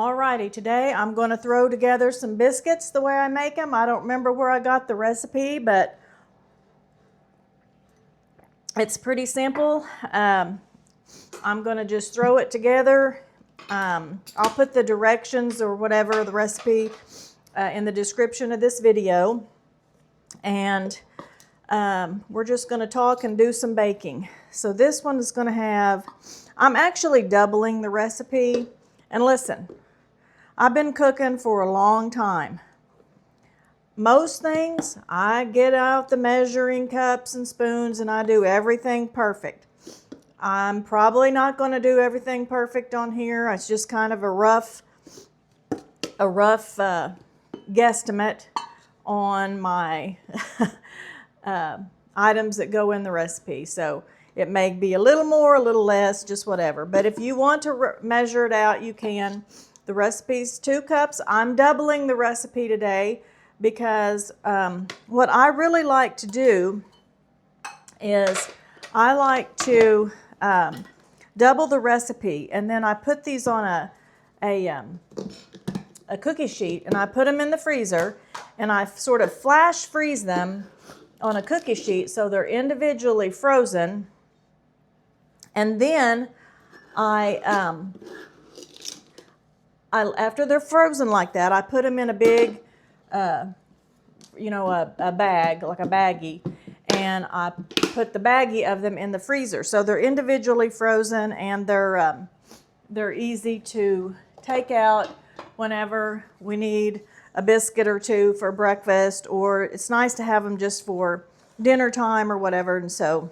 Alrighty, today I'm going to throw together some biscuits the way I make them. I don't remember where I got the recipe, but it's pretty simple. I'm going to just throw it together. I'll put the directions or whatever, the recipe, in the description of this video. And we're just going to talk and do some baking. So this one is going to have, I'm actually doubling the recipe. And listen, I've been cooking for a long time. Most things, I get out the measuring cups and spoons and I do everything perfect. I'm probably not going to do everything perfect on here. It's just kind of a rough guesstimate on my items that go in the recipe. So it may be a little more, a little less, just whatever. But if you want to measure it out, you can. The recipe's 2 cups. I'm doubling the recipe today because what I really like to do is I like to double the recipe, and then I put these on a cookie sheet, and I put them in the freezer, and I sort of flash freeze them on a cookie sheet so they're individually frozen. And then after they're frozen like that, I put them in a big, a bag, like a baggie, and I put the baggie of them in the freezer. So they're individually frozen, and they're easy to take out whenever we need a biscuit or two for breakfast, or it's nice to have them just for dinner time or whatever, and so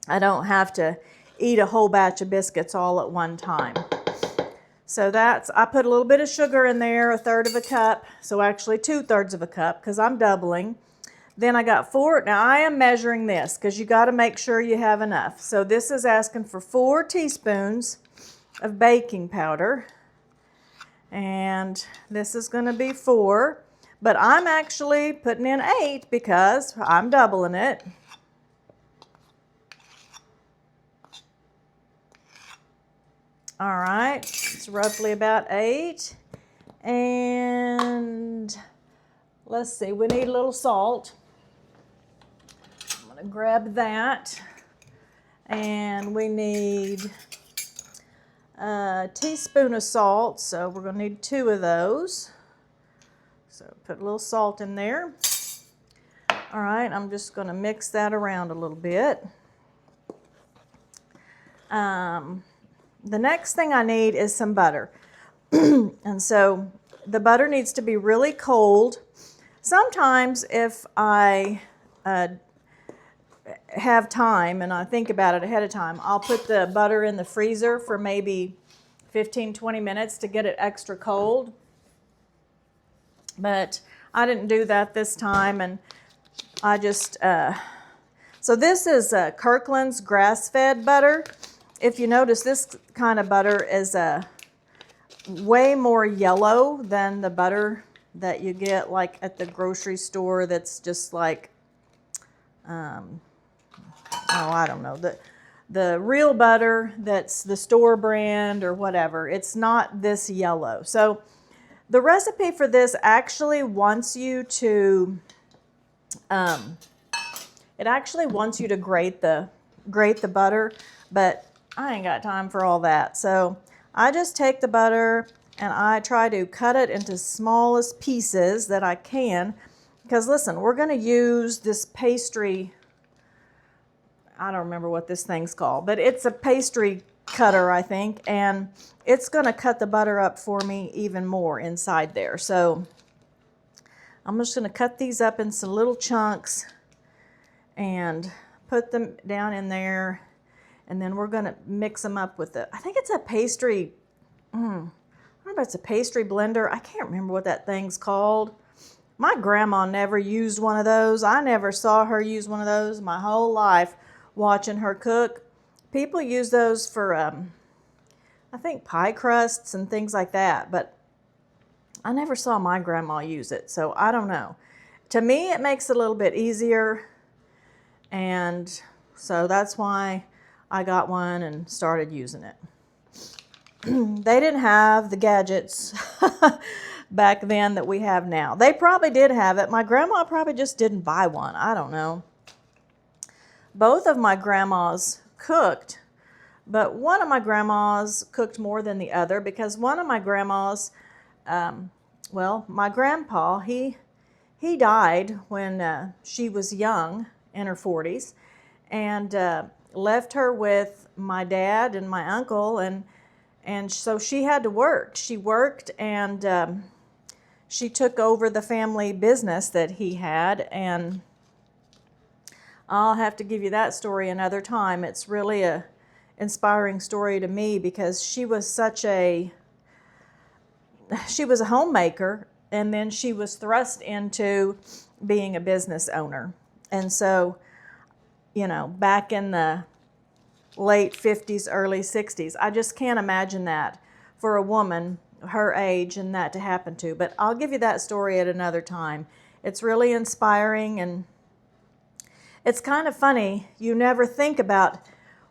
I don't have to eat a whole batch of biscuits all at one time. So I put a little bit of sugar in there, 1/3 of a cup, so actually 2/3 of a cup because I'm doubling. Then I got 4, now I am measuring this because you got to make sure you have enough. So this is asking for 4 teaspoons of baking powder. And this is going to be 4, but I'm actually putting in 8 because I'm doubling it. All right, it's roughly about 8. And let's see, we need a little salt. I'm going to grab that. And we need a teaspoon of salt, so we're going to need 2 of those. So put a little salt in there. All right, I'm just going to mix that around a little bit. The next thing I need is some butter. And so the butter needs to be really cold. Sometimes if I have time and I think about it ahead of time, I'll put the butter in the freezer for maybe 15-20 minutes to get it extra cold. But I didn't do that this time, and I just so this is Kirkland's grass-fed butter. If you notice, this kind of butter is way more yellow than the butter that you get like at the grocery store that's just like I don't know, the real butter that's the store brand or whatever. It's not this yellow. So the recipe for this actually wants you to grate the butter, but I ain't got time for all that. So I just take the butter and I try to cut it into smallest pieces that I can, because listen, we're going to use this pastry, I don't remember what this thing's called, but it's a pastry cutter, I think, and it's going to cut the butter up for me even more inside there. So I'm just going to cut these up in some little chunks and put them down in there, and then we're going to mix them up with I think it's a pastry, I don't know if it's a pastry blender. I can't remember what that thing's called. My grandma never used one of those. I never saw her use one of those my whole life watching her cook. People use those for, I think, pie crusts and things like that, but I never saw my grandma use it, so I don't know. To me, it makes it a little bit easier, and so that's why I got one and started using it. they didn't have the gadgets back then that we have now. They probably did have it. My grandma probably just didn't buy one. I don't know. Both of my grandmas cooked, but one of my grandmas cooked more than the other because one of my grandmas, well, my grandpa, he died when she was young, in her 40s, and left her with my dad and my uncle, and so she had to work. She worked, and she took over the family business that he had, and I'll have to give you that story another time. It's really a inspiring story to me because she was a homemaker, and then she was thrust into being a business owner. And so, you know, back in the late 50s, early 60s, I just can't imagine that for a woman her age and that to happen to. But I'll give you that story at another time. It's really inspiring, and it's kind of funny. You never think about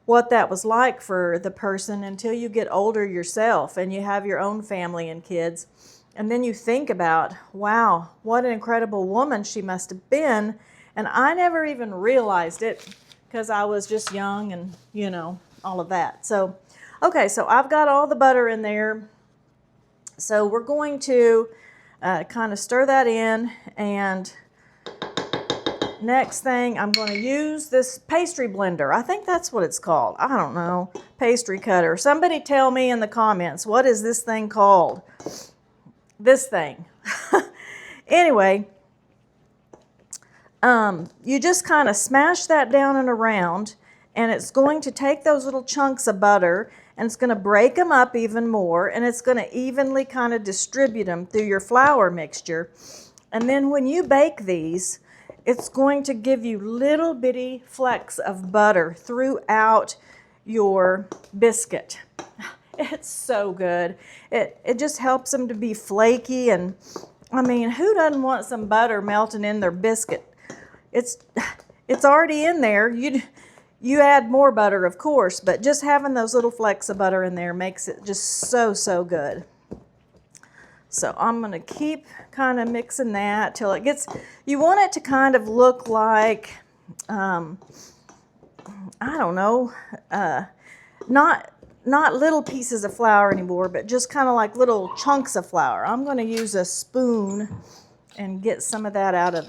what that was like for the person until you get older yourself and you have your own family and kids. And then you think about, wow, what an incredible woman she must have been. And I never even realized it because I was just young and, you know, all of that. So, okay, so I've got all the butter in there. So we're going to kind of stir that in, and next thing, I'm going to use this pastry blender. I think that's what it's called. I don't know. Pastry cutter. Somebody tell me in the comments, what is this thing called? This thing. Anyway, you just kind of smash that down and around, and it's going to take those little chunks of butter, and it's going to break them up even more, and it's going to evenly kind of distribute them through your flour mixture. And then when you bake these, it's going to give you little bitty flecks of butter throughout your biscuit. It's so good. It just helps them to be flaky, and I mean, who doesn't want some butter melting in their biscuit? It's already in there. You add more butter, of course, but just having those little flecks of butter in there makes it just so good. So I'm going to keep kind of mixing that till it gets, you want it to kind of look like, I don't know, not little pieces of flour anymore, but just kind of like little chunks of flour. I'm going to use a spoon and get some of that out of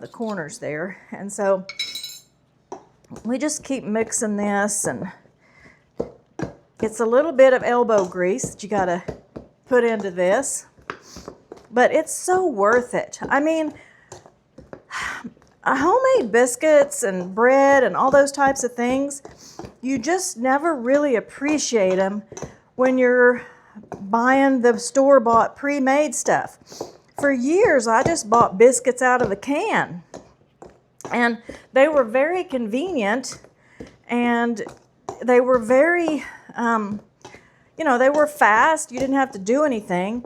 the corners there. And so we just keep mixing this, and it's a little bit of elbow grease that you got to put into this, but it's so worth it. I mean, homemade biscuits and bread and all those types of things, you just never really appreciate them when you're buying the store-bought pre-made stuff. For years, I just bought biscuits out of the can, and they were very convenient, and they were very, you know, they were fast. You didn't have to do anything.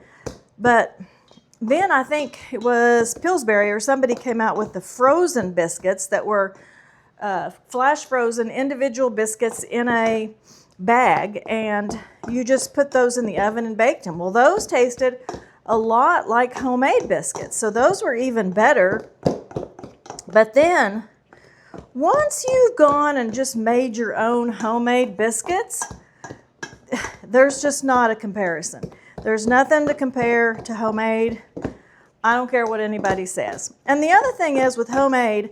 But then I think it was Pillsbury or somebody came out with the frozen biscuits that were flash frozen individual biscuits in a bag, and you just put those in the oven and baked them. Well, those tasted a lot like homemade biscuits, so those were even better. But then once you've gone and just made your own homemade biscuits, there's just not a comparison. There's nothing to compare to homemade. I don't care what anybody says. And the other thing is with homemade,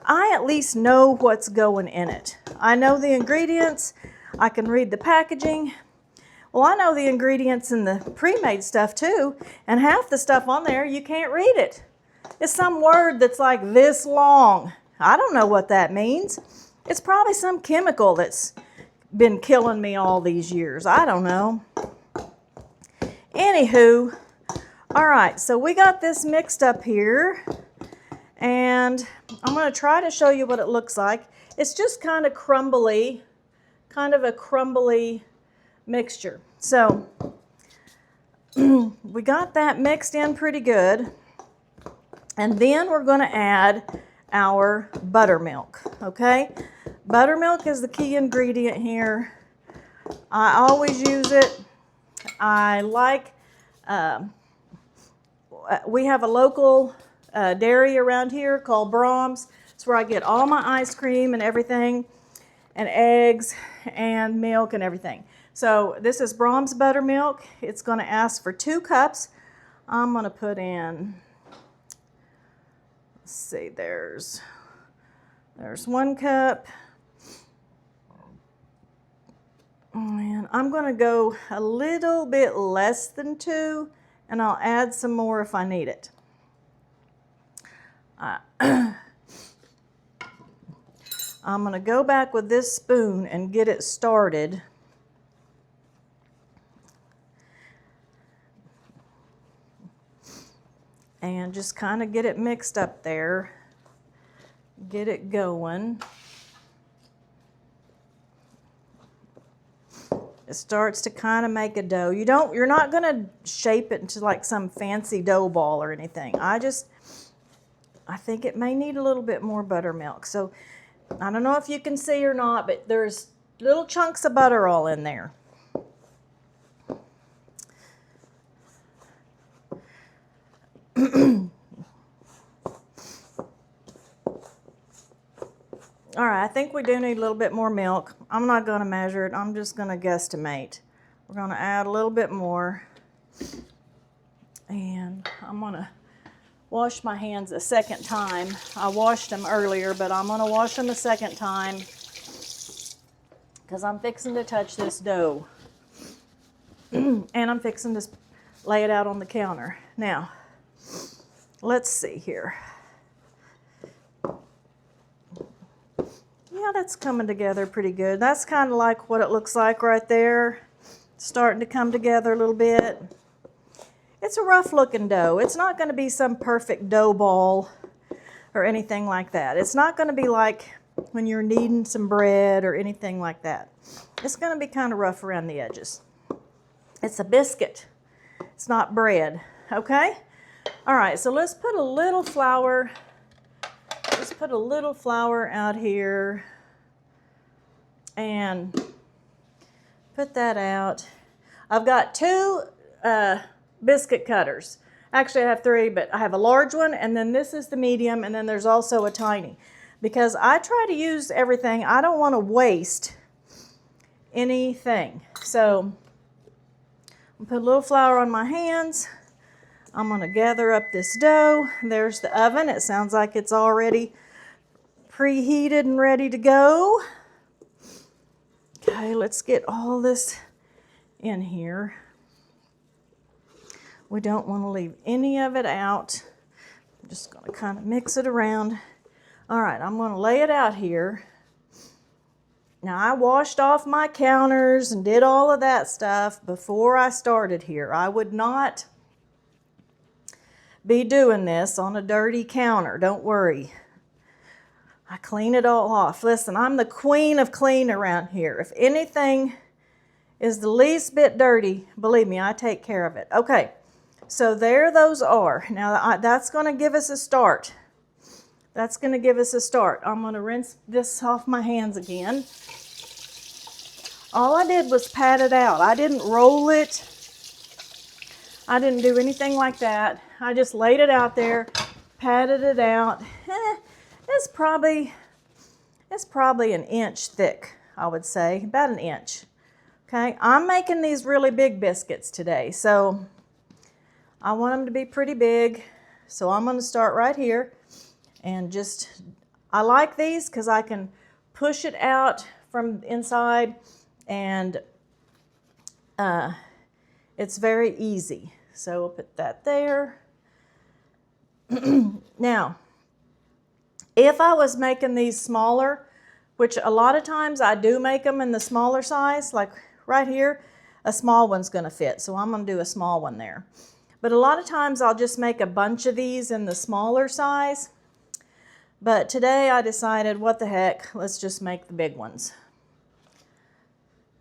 I at least know what's going in it. I know the ingredients. I can read the packaging. Well, I know the ingredients in the pre-made stuff too, and half the stuff on there, you can't read it. It's some word that's like this long. I don't know what that means. It's probably some chemical that's been killing me all these years. I don't know. Anywho, all right, so we got this mixed up here, and I'm going to try to show you what it looks like. It's just kind of crumbly, kind of a crumbly mixture. So we got that mixed in pretty good, and then we're going to add our buttermilk, okay? Buttermilk is the key ingredient here. I always use it. I like, we have a local dairy around here called Brahms. It's where I get all my ice cream and everything, and eggs and milk and everything. So this is Brahms buttermilk. It's going to ask for 2 cups. I'm going to put in, let's see, there's 1 cup. And I'm going to go a little bit less than 2, and I'll add some more if I need it. I'm going to go back with this spoon and get it started. And just kind of get it mixed up there. Get it going. It starts to kind of make a dough. You're not going to shape it into like some fancy dough ball or anything. I think it may need a little bit more buttermilk. So I don't know if you can see or not, but there's little chunks of butter all in there. All right, I think we do need a little bit more milk. I'm not going to measure it. I'm just going to guesstimate. We're going to add a little bit more. And I'm going to wash my hands a second time. I washed them earlier, but I'm going to wash them a second time because I'm fixing to touch this dough. And I'm fixing to lay it out on the counter. Now, let's see here. Yeah, that's coming together pretty good. That's kind of like what it looks like right there. Starting to come together a little bit. It's a rough looking dough. It's not going to be some perfect dough ball or anything like that. It's not going to be like when you're kneading some bread or anything like that. It's going to be kind of rough around the edges. It's a biscuit. It's not bread, okay? All right, so let's put a little flour. Let's put a little flour out here and put that out. I've got 2 biscuit cutters. Actually, I have 3, but I have a large one, and then this is the medium, and then there's also a tiny. Because I try to use everything. I don't want to waste anything. So I'll put a little flour on my hands. I'm going to gather up this dough. There's the oven. It sounds like it's already preheated and ready to go. Okay, let's get all this in here. We don't want to leave any of it out. I'm just going to kind of mix it around. All right, I'm going to lay it out here. Now, I washed off my counters and did all of that stuff before I started here. I would not be doing this on a dirty counter. Don't worry. I clean it all off. Listen, I'm the queen of clean around here. If anything is the least bit dirty, believe me, I take care of it. Okay, so there those are. Now, that's going to give us a start. That's going to give us a start. I'm going to rinse this off my hands again. All I did was pat it out. I didn't roll it. I didn't do anything like that. I just laid it out there, patted it out. It's probably 1 inch thick, I would say, about 1 inch. Okay, I'm making these really big biscuits today, so I want them to be pretty big. So I'm going to start right here and I like these because I can push it out from inside, and it's very easy. So we'll put that there. Now, if I was making these smaller, which a lot of times I do make them in the smaller size, like right here, a small one's going to fit. So I'm going to do a small one there. But a lot of times I'll just make a bunch of these in the smaller size. But today I decided, what the heck, let's just make the big ones.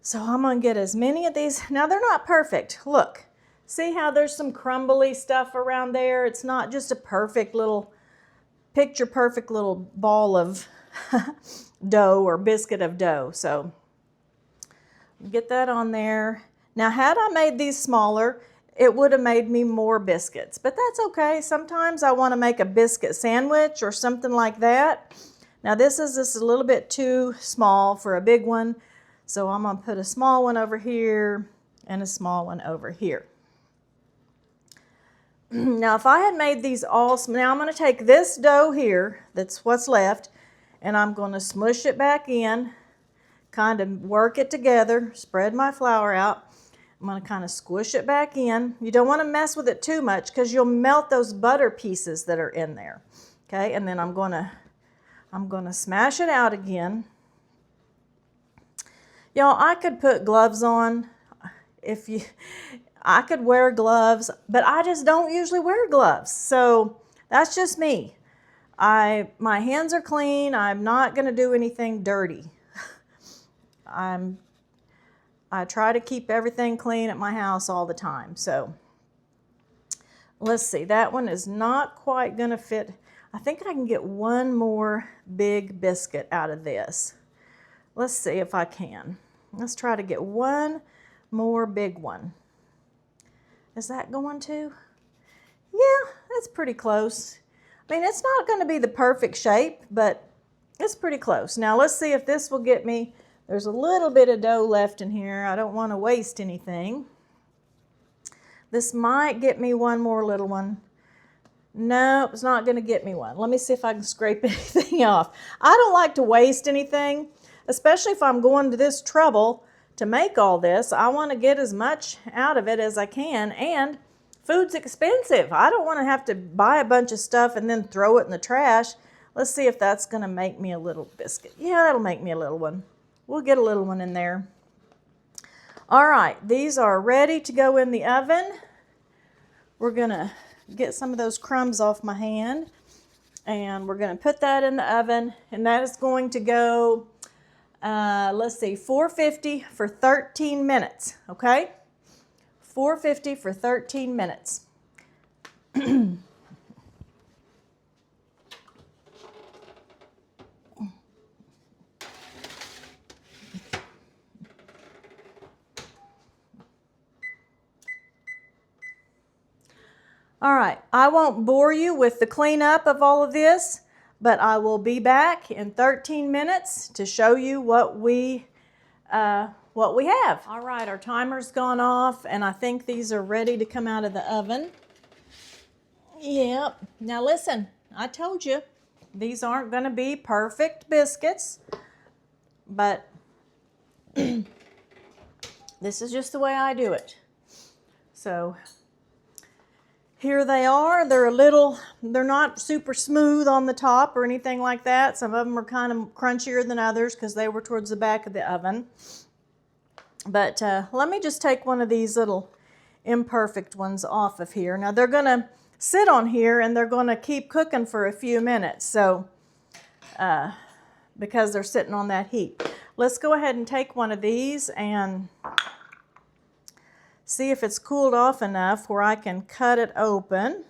So I'm going to get as many of these. Now, they're not perfect. Look, see how there's some crumbly stuff around there? It's not just a perfect little, picture perfect little ball of dough or biscuit of dough. So Get that on there. Now, had I made these smaller, it would have made me more biscuits, but that's okay. Sometimes I want to make a biscuit sandwich or something like that. Now, this is just a little bit too small for a big one, so I'm going to put a small one over here and a small one over here. Now, if I had made these all, now I'm going to take this dough here, that's what's left, and I'm going to smush it back in, kind of work it together, spread my flour out. I'm going to kind of squish it back in. You don't want to mess with it too much because you'll melt those butter pieces that are in there. Okay, and then I'm going to smash it out again. Y'all, I could put gloves on I could wear gloves, but I just don't usually wear gloves. So that's just me. My hands are clean. I'm not going to do anything dirty. I try to keep everything clean at my house all the time. So let's see, that one is not quite going to fit. I think I can get one more big biscuit out of this. Let's see if I can. Let's try to get one more big one. Is that going to? Yeah, that's pretty close. I mean, it's not going to be the perfect shape, but it's pretty close. Now let's see if this will get me. There's a little bit of dough left in here. I don't want to waste anything. This might get me one more little one. No, it's not going to get me one. Let me see if I can scrape anything off. I don't like to waste anything, especially if I'm going to this trouble to make all this. I want to get as much out of it as I can, and food's expensive. I don't want to have to buy a bunch of stuff and then throw it in the trash. Let's see if that's going to make me a little biscuit. Yeah, that'll make me a little one. We'll get a little one in there. All right, these are ready to go in the oven. We're going to get some of those crumbs off my hand, and we're going to put that in the oven, and that is going to go, let's see, 450 for 13 minutes, okay? 450 for 13 minutes. All right, I won't bore you with the cleanup of all of this, but I will be back in 13 minutes to show you what we have. All right, our timer's gone off, and I think these are ready to come out of the oven. Yep. Now listen, I told you these aren't going to be perfect biscuits, but this is just the way I do it. So here they are. They're not super smooth on the top or anything like that. Some of them are kind of crunchier than others because they were towards the back of the oven. But let me just take one of these little imperfect ones off of here. Now they're going to sit on here and they're going to keep cooking for a few minutes. So because they're sitting on that heat. Let's go ahead and take one of these and see if it's cooled off enough where I can cut it open.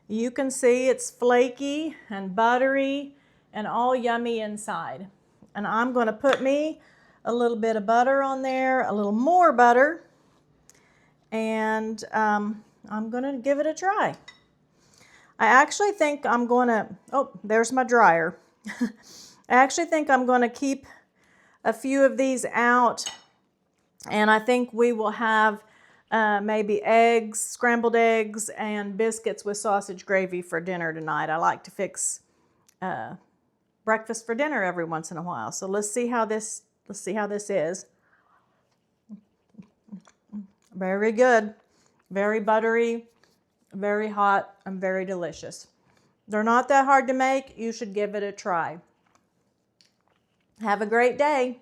You can see it's flaky and buttery and all yummy inside. And I'm going to put me a little bit of butter on there, a little more butter, and I'm going to give it a try. I actually think I'm going to, oh, there's my dryer. I actually think I'm going to keep a few of these out, and I think we will have maybe eggs, scrambled eggs, and biscuits with sausage gravy for dinner tonight. I like to fix breakfast for dinner every once in a while. So let's see how this is. Very good, very buttery, very hot, and very delicious. They're not that hard to make. You should give it a try. Have a great day.